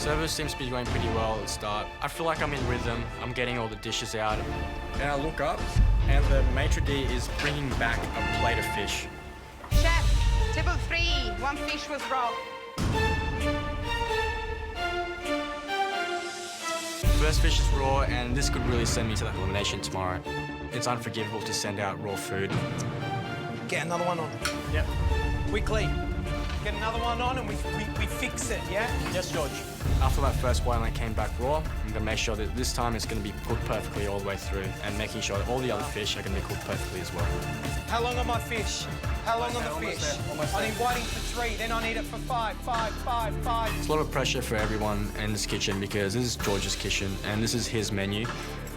Service seems to be going pretty well at the start. I feel like I'm in rhythm. I'm getting all the dishes out. Then I look up, and the maitre d' is bringing back a plate of fish. Chef, table 3, one fish was raw. First fish is raw, and this could really send me to that elimination tomorrow. It's unforgivable to send out raw food. Get another one on. Yep. Quickly. Get another one on and we fix it, yeah? Yes, George. After that first boil and it came back raw, I'm going to make sure that this time it's going to be cooked perfectly all the way through and making sure that all the other fish are going to be cooked perfectly as well. How long on my fish? How long on the fish? I need whiting for 3, then I need it for 5. It's a lot of pressure for everyone in this kitchen because this is George's kitchen and this is his menu.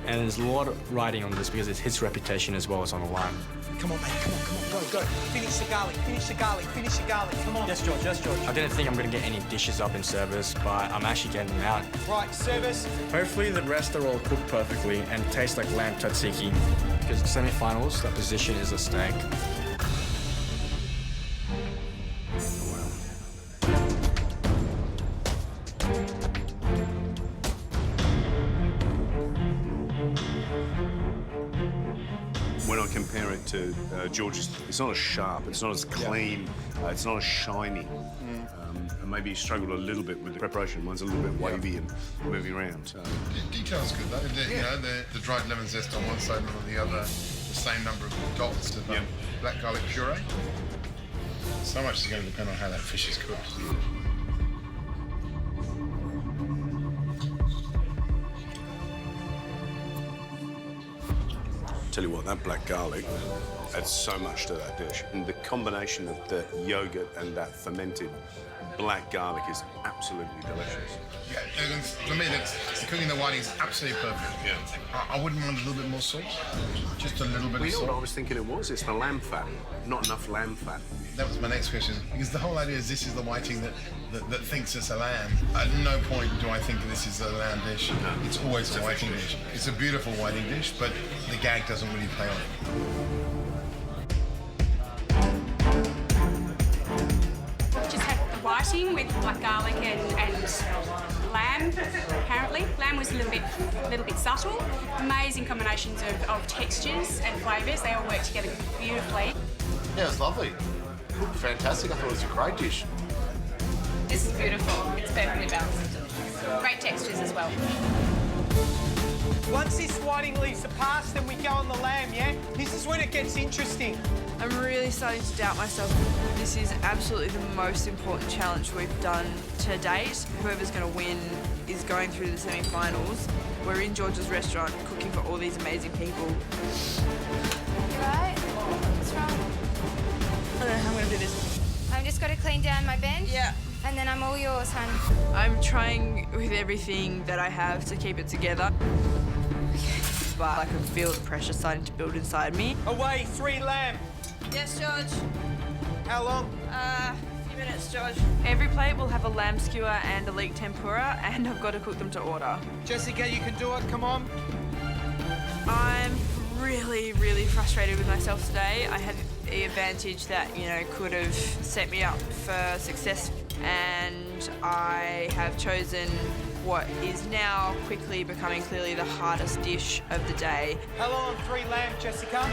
And there's a lot of riding on this because it's his reputation as well as on the line. Come on, mate, come on, go. Finish the garlic, come on. Yes, George. I didn't think I'm going to get any dishes up in service, but I'm actually getting them out. Right, service. Hopefully the rest are all cooked perfectly and taste like lamb tzatziki. Because semi-finals, that position is a steak. When I compare it to George's, it's not as sharp, it's not as clean, it's not as shiny. And maybe he struggled a little bit with the preparation. Mine's a little bit wavy and moving around. Detail's good, though. You know, the dried lemon zest on one side and on the other, the same number of dots of black garlic puree. So much is going to depend on how that fish is cooked. Tell you what, that black garlic adds so much to that dish. And the combination of the yogurt and that fermented black garlic is absolutely delicious. Yeah, and for me, the cooking the whiting is absolutely perfect. Yeah. I wouldn't mind a little bit more salt, just a little bit Well, of you know salt. what I was thinking it was? It's the lamb fat, not enough lamb fat. That was my next question, because the whole idea is this is the whiting that thinks it's a lamb. At no point do I think this is a lamb dish. No. It's always a whiting dish. It's a beautiful whiting dish, but the gag doesn't really play on it. Just had the whiting with black garlic and lamb, apparently. Lamb was a little bit subtle. Amazing combinations of textures and flavours. They all work together beautifully. Yeah, it's lovely. Looked fantastic. I thought it was a great dish. This is beautiful. It's perfectly balanced. Great textures as well. Once this whiting leaves the past, then we go on the lamb, yeah? This is when it gets interesting. I'm really starting to doubt myself. This is absolutely the most important challenge we've done to date. Whoever's going to win is going through the semi-finals. We're in George's restaurant cooking for all these amazing people. You right? What's wrong? I don't know how I'm going to do this. I've just got to clean down my bench. Yeah. And then I'm all yours, hun. I'm trying with everything that I have to keep it together. But I can feel the pressure starting to build inside me. Away, 3 lamb. Yes, George. How long? A few minutes, George. Every plate will have a lamb skewer and a leek tempura, and I've got to cook them to order. Jessica, you can do it, come on. I'm really frustrated with myself today. I had the advantage that, you know, could have set me up for success, and I have chosen what is now quickly becoming clearly the hardest dish of the day. How long on 3 lamb, Jessica?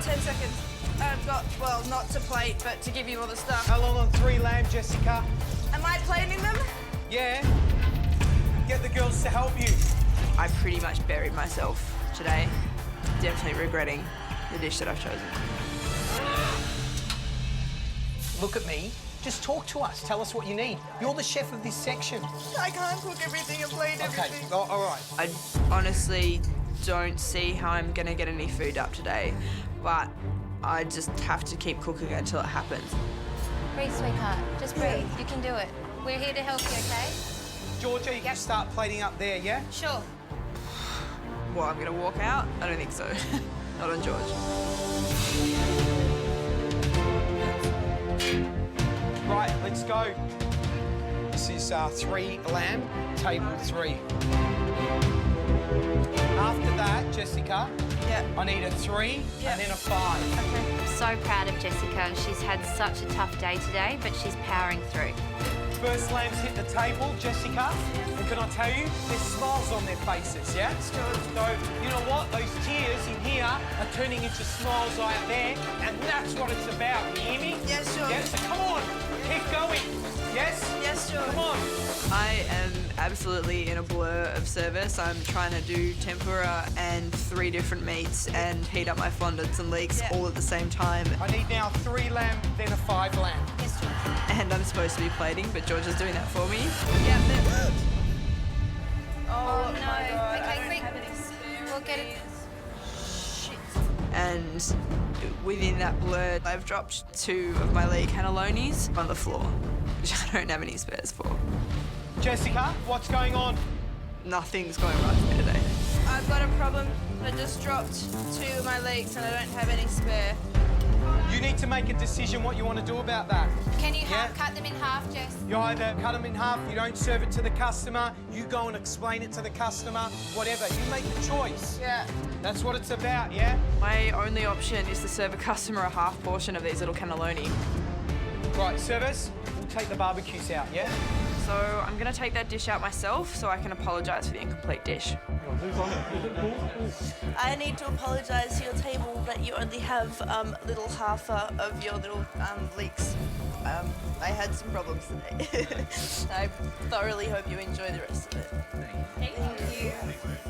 10 seconds. I've got, well, not to plate, but to give you all the stuff. How long on 3 lamb, Jessica? Am I plating them? Yeah. Get the girls to help you. I pretty much buried myself today. Definitely regretting the dish that I've chosen. Look at me. Just talk to us. Tell us what you need. You're the chef of this section. I can't cook everything and plate everything. Okay, all right. I honestly don't see how I'm gonna get any food up today, but I just have to keep cooking until it happens. Breathe, sweetheart. Just breathe. You can do it. We're here to help you, okay? Georgia, you can start plating up there, yeah? Sure. Well, I'm gonna walk out? I don't think so. Not on George. Right, let's go. This is 3 lamb, table 3. After that, Jessica, I need a 3 and then a 5. Okay. I'm so proud of Jessica. She's had such a tough day today, but she's powering through. first lambs hit the table, Jessica, and can I tell you, there's smiles on their faces, yeah? So, you know what? Those tears in here are turning into smiles out there, and that's what it's about, you hear me? Yes, sure. Yes, so come on, keep going. Yes? Yes, sure. Come on. I am absolutely in a blur of service. I'm trying to do tempura and 3 different meats and heat up my fondants and leeks all at the same time. I need now 3 lamb, then a 5 lamb. Yes, George. And I'm supposed to be plating, but George is doing that for me. Yeah, Oh, no. Okay, quick. We'll get it. And within that blur, I've dropped 2 of my leek cannellonis on the floor, which I don't have any spares for. Jessica, what's going on? Nothing's going right for me today. I've got a problem. I just dropped 2 of my leeks and I don't have any spare. You need to make a decision what you want to do about that. Can you cut them in half, Jess? You either cut them in half, you don't serve it to the customer, you go and explain it to the customer, whatever. You make the choice. Yeah. That's what it's about, yeah? My only option is to serve a customer a half portion of these little cannelloni. Right, service, we'll take the barbecues out, yeah? So I'm going to take that dish out myself so I can apologise for the incomplete dish. I need to apologise to your table that you only have little half of your little leeks. I had some problems today. I thoroughly hope you enjoy the rest of it. Thank you.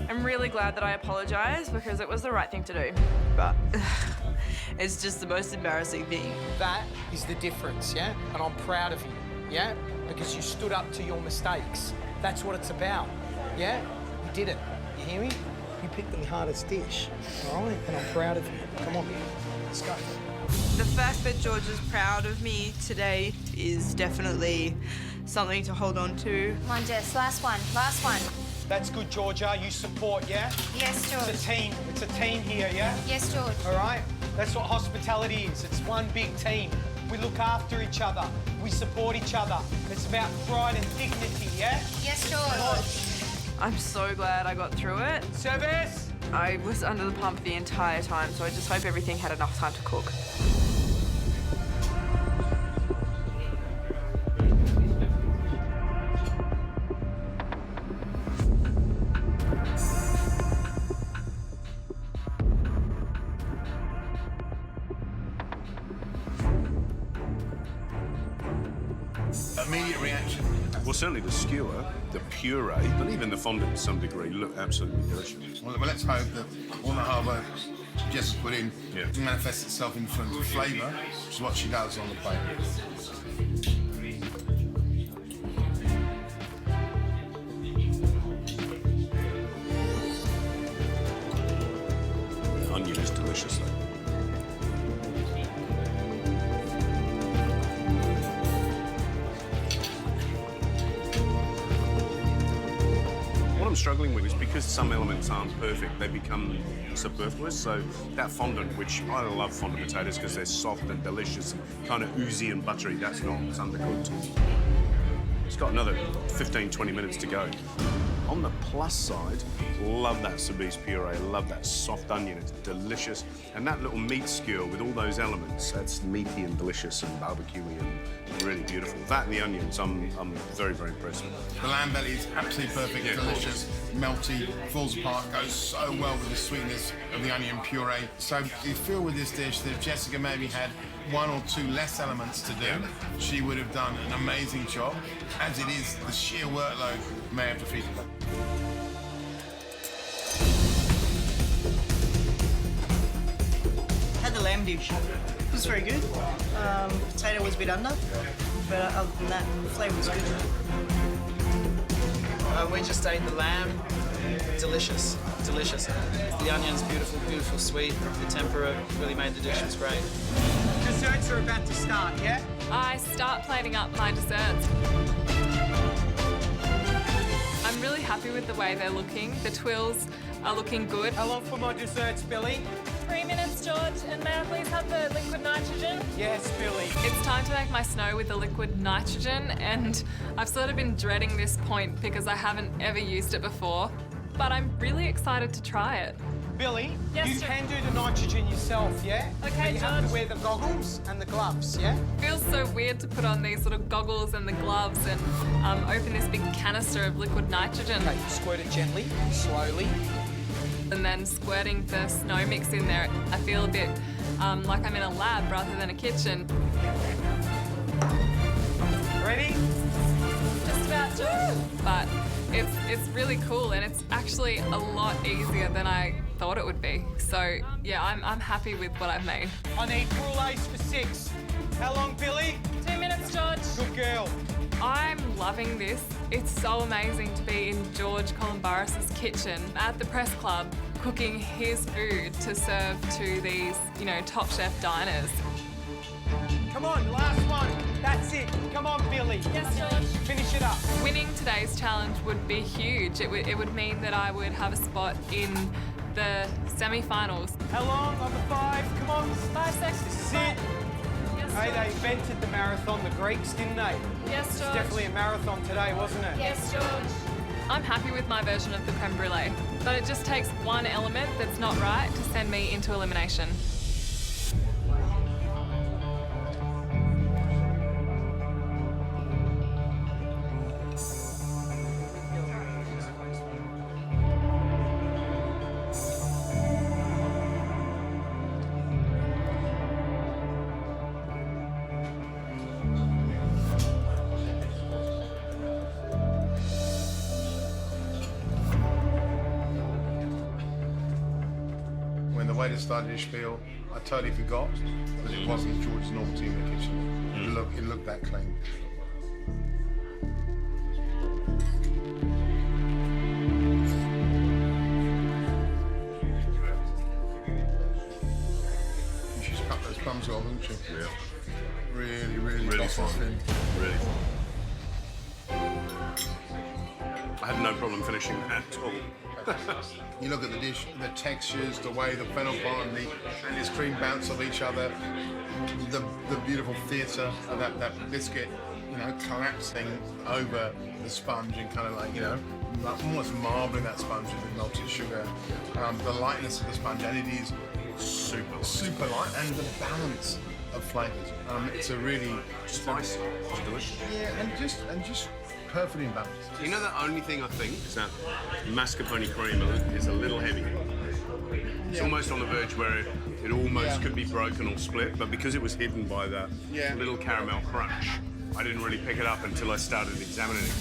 I'm really glad that I apologised because it was the right thing to do. But it's just the most embarrassing thing. That is the difference, yeah? And I'm proud of you, yeah? Because you stood up to your mistakes. That's what it's about, yeah? You did it. You hear me? You picked the hardest dish, all right? And I'm proud of you. Come on, let's go. The fact that George is proud of me today is definitely something to hold on to. Come on, Jess. Last one. Last one. That's good, Georgia. You support, yeah? Yes, George. It's a team. It's a team here, yeah? Yes, George. All right? That's what hospitality is. It's one big team. We look after each other. We support each other. It's about pride and dignity, yeah? Yes, George. I'm so glad I got through it. Service! I was under the pump the entire time, so I just hope everything had enough time to cook. Immediate reaction. Well, certainly the skewer, the puree, and even the fondant to some degree look absolutely delicious. Well, let's hope that all the hard work Jess has put in manifests itself in terms of flavour, which is what she does on the plate. The onion is delicious, though. What I'm struggling with is because some elements aren't perfect, they become superfluous. So that fondant, which I love fondant potatoes because they're soft and delicious and kind of oozy and buttery, that's not, it's undercooked. It's got another 15, 20 minutes to go. On the plus side, love that cerise puree, love that soft onion, it's delicious. And that little meat skewer with all those elements, that's meaty and delicious and barbecuey and really beautiful. That and the onions, I'm very, very impressed with. The lamb belly is absolutely perfect, delicious, melty, falls apart, goes so well with the sweetness of the onion puree. So you feel with this dish that if Jessica maybe had 1 or 2 less elements to do, she would have done an amazing job. As it is, the sheer workload may have defeated her. Had the lamb dish. It was very good. Potato was a bit under, but other than that, the flavour was good. We just ate the lamb. Delicious, delicious. The onion's beautiful, beautiful sweet. The tempura really made the dish. It was great. Desserts are about to start, yeah? I start plating up my desserts. I'm really happy with the way they're looking. The twills are looking good. How long for my desserts, Billy? 3 minutes, George. And may I please have the liquid nitrogen? Yes, Billy. It's time to make my snow with the liquid nitrogen, and I've sort of been dreading this point because I haven't ever used it before. But I'm really excited to try it. Billie, Yes, you George. can do the nitrogen yourself, yeah? Okay, But you have to George. wear the goggles and the gloves, yeah? Feels so weird to put on these sort of goggles and the gloves and open this big canister of liquid nitrogen. Okay, squirt it gently, slowly. And then squirting the snow mix in there, I feel a bit like I'm in a lab rather than a kitchen. Ready? Just about to. But it's really cool and it's actually a lot easier than I thought it would be. So yeah, I'm happy with what I've made. I need brulees for 6. How long, Billie? 2 minutes, George. Good girl. I'm loving this. It's so amazing to be in George Columbaris's kitchen at the press club, cooking his food to serve to these, you know, top chef diners. Come on, last one. That's it. Come on, Billie. Yes, George. Finish it up. Winning today's challenge would be huge. It would mean that I would have a spot in the semi-finals. How long on the 5? Come on. 5 seconds. This is it. Yes, Hey, they George. invented the marathon, the Greeks, didn't they? Yes, It's George. definitely a marathon today, wasn't it? Yes, George. I'm happy with my version of the creme brulee, but it just takes one element that's not right to send me into elimination. When the waiter started his spiel, I totally forgot that it wasn't George's normal team in the kitchen. It looked that clean. She's cut those plums off, hasn't she? Yeah. Really Really fine. fine. Really fine. I had no problem finishing at all. You look at the dish, the textures, the way the fennel pot and this cream bounce off each other, the beautiful theatre of that biscuit, you know, collapsing over the sponge and kind of like, you know, almost marbling that sponge with the melted sugar. The lightness of the sponge, and it is super light, and the balance of flavours. It's a really Spicy. It's delicious. yeah, and just perfectly balanced. You know, the only thing I think is that mascarpone cream is a little heavy. It's almost on the verge where it almost could be broken or split, but because it was hidden by that little caramel crunch, I didn't really pick it up until I started examining it.